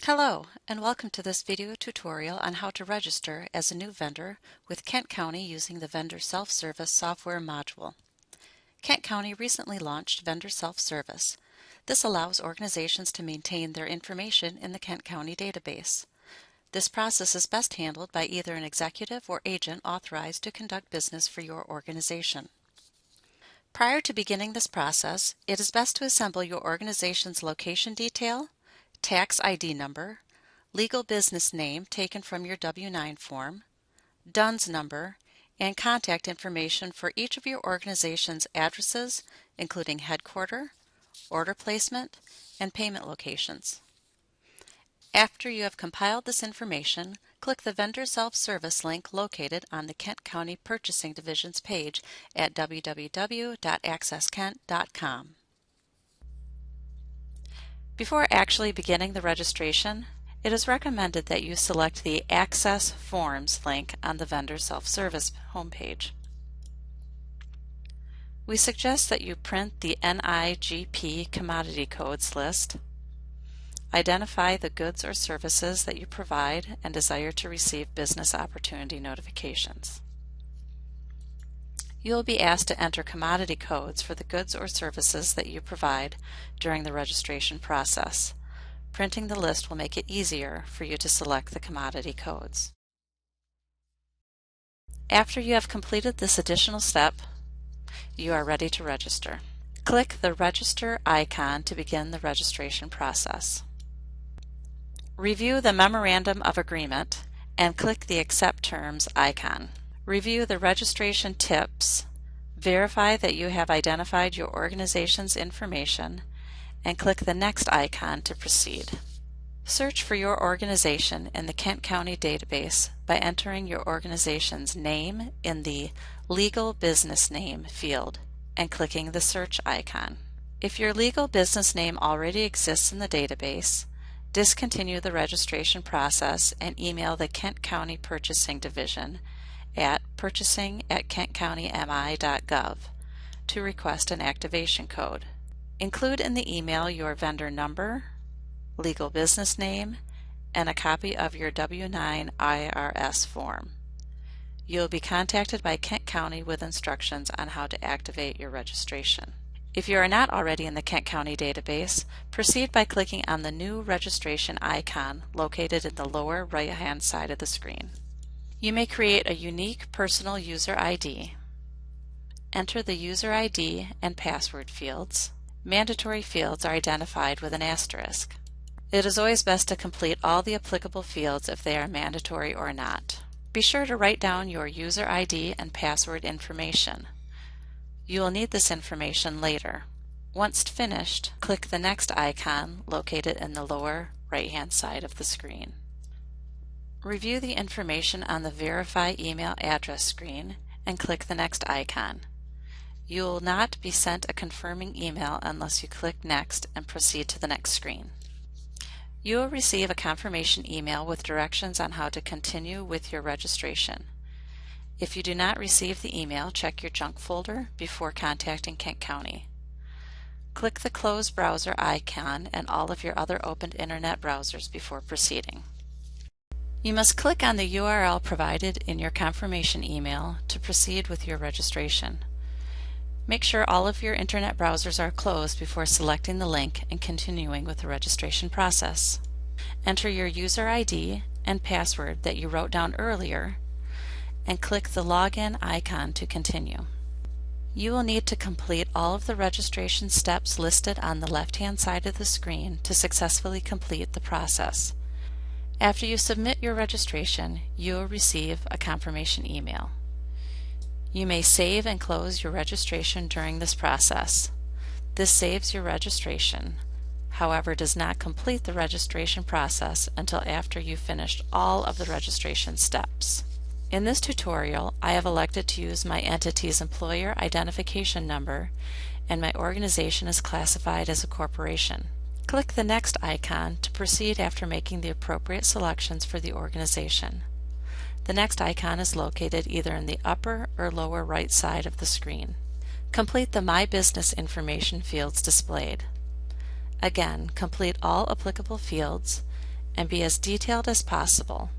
Hello, and welcome to this video tutorial on how to register as a new vendor with Kent County using the Vendor Self-Service software module. Kent County recently launched Vendor Self-Service. This allows organizations to maintain their information in the Kent County database. This process is best handled by either an executive or agent authorized to conduct business for your organization. Prior to beginning this process, it is best to assemble your organization's location detail, tax ID number, legal business name taken from your W-9 form, DUNS number, and contact information for each of your organization's addresses, including headquarter, order placement, and payment locations. After you have compiled this information, click the Vendor Self-Service link located on the Kent County Purchasing Division's page at www.accesskent.com. Before actually beginning the registration, it is recommended that you select the Access Forms link on the Vendor Self-Service homepage. We suggest that you print the NIGP commodity codes list, identify the goods or services that you provide and desire to receive business opportunity notifications. You will be asked to enter commodity codes for the goods or services that you provide during the registration process. Printing the list will make it easier for you to select the commodity codes. After you have completed this additional step, you are ready to register. Click the Register icon to begin the registration process. Review the Memorandum of Agreement and click the Accept Terms icon. Review the registration tips, verify that you have identified your organization's information, and click the Next icon to proceed. Search for your organization in the Kent County database by entering your organization's name in the Legal Business Name field and clicking the Search icon. If your legal business name already exists in the database, discontinue the registration process and email the Kent County Purchasing Division at purchasing@kentcountymi.gov to request an activation code. Include in the email your vendor number, legal business name, and a copy of your W-9 IRS form. You will be contacted by Kent County with instructions on how to activate your registration. If you are not already in the Kent County database, proceed by clicking on the new registration icon located in the lower right-hand side of the screen. You may create a unique personal user ID. Enter the user ID and password fields. Mandatory fields are identified with an asterisk. It is always best to complete all the applicable fields if they are mandatory or not. Be sure to write down your user ID and password information. You will need this information later. Once finished, click the Next icon located in the lower right-hand side of the screen. Review the information on the Verify Email Address screen and click the Next icon. You will not be sent a confirming email unless you click Next and proceed to the next screen. You will receive a confirmation email with directions on how to continue with your registration. If you do not receive the email, check your junk folder before contacting Kent County. Click the Close Browser icon and all of your other opened internet browsers before proceeding. You must click on the URL provided in your confirmation email to proceed with your registration. Make sure all of your internet browsers are closed before selecting the link and continuing with the registration process. Enter your user ID and password that you wrote down earlier and click the Login icon to continue. You will need to complete all of the registration steps listed on the left-hand side of the screen to successfully complete the process. After you submit your registration, you will receive a confirmation email. You may save and close your registration during this process. This saves your registration, however does not complete the registration process until after you've finished all of the registration steps. In this tutorial, I have elected to use my entity's employer identification number, and my organization is classified as a corporation. Click the Next icon to proceed after making the appropriate selections for the organization. The Next icon is located either in the upper or lower right side of the screen. Complete the My Business Information fields displayed. Again, complete all applicable fields and be as detailed as possible.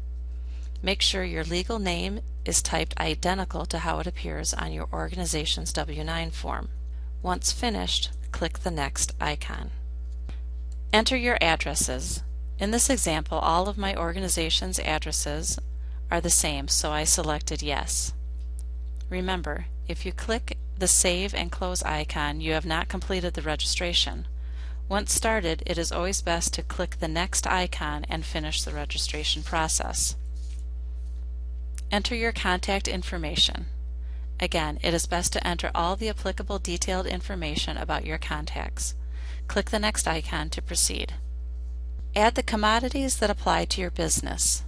Make sure your legal name is typed identical to how it appears on your organization's W-9 form. Once finished, click the Next icon. Enter your addresses. In this example, all of my organization's addresses are the same, so I selected Yes. Remember, if you click the Save and Close icon, you have not completed the registration. Once started, it is always best to click the Next icon and finish the registration process. Enter your contact information. Again, it is best to enter all the applicable detailed information about your contacts. Click the Next icon to proceed. Add the commodities that apply to your business.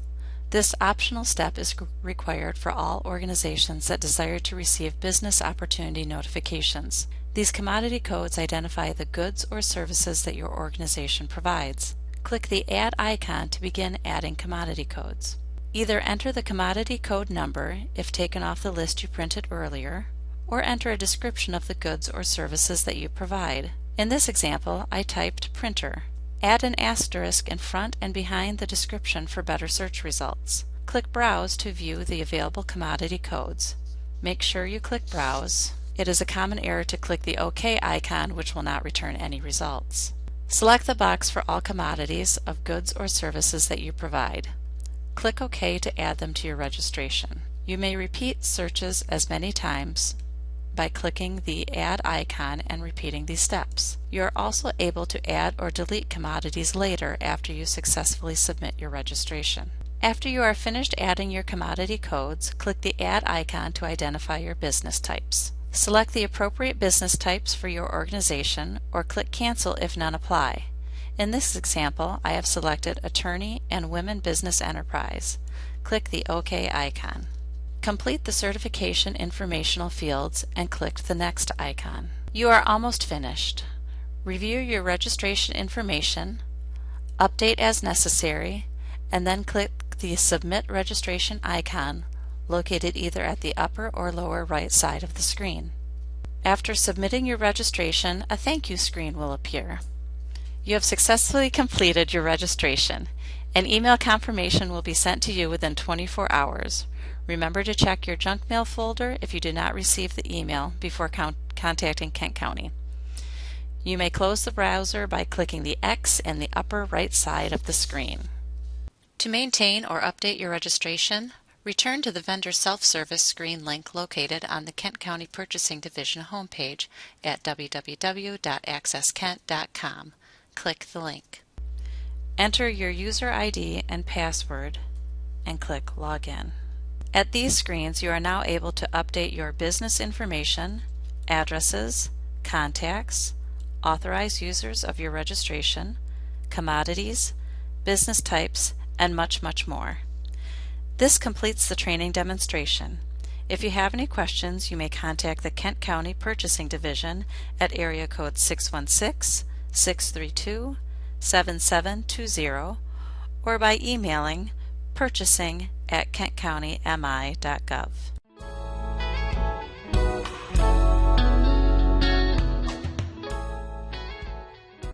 This optional step is required for all organizations that desire to receive business opportunity notifications. These commodity codes identify the goods or services that your organization provides. Click the Add icon to begin adding commodity codes. Either enter the commodity code number if taken off the list you printed earlier, or enter a description of the goods or services that you provide. In this example, I typed printer. Add an asterisk in front and behind the description for better search results. Click Browse to view the available commodity codes. Make sure you click Browse. It is a common error to click the OK icon, which will not return any results. Select the box for all commodities of goods or services that you provide. Click OK to add them to your registration. You may repeat searches as many times by clicking the Add icon and repeating these steps. You are also able to add or delete commodities later after you successfully submit your registration. After you are finished adding your commodity codes, click the Add icon to identify your business types. Select the appropriate business types for your organization or click Cancel if none apply. In this example, I have selected Attorney and Women Business Enterprise. Click the OK icon. Complete the certification informational fields and click the Next icon. You are almost finished. Review your registration information, update as necessary, and then click the Submit Registration icon located either at the upper or lower right side of the screen. After submitting your registration, a thank you screen will appear. You have successfully completed your registration. An email confirmation will be sent to you within 24 hours. Remember to check your junk mail folder if you did not receive the email before contacting Kent County. You may close the browser by clicking the X in the upper right side of the screen. To maintain or update your registration, return to the Vendor Self-Service screen link located on the Kent County Purchasing Division homepage at www.accesskent.com. Click the link. Enter your user ID and password and click Login. At these screens, you are now able to update your business information, addresses, contacts, authorize users of your registration, commodities, business types, and much, much more. This completes the training demonstration. If you have any questions, you may contact the Kent County Purchasing Division at area code 616-632-7720 or by emailing purchasing@kentcountymi.gov.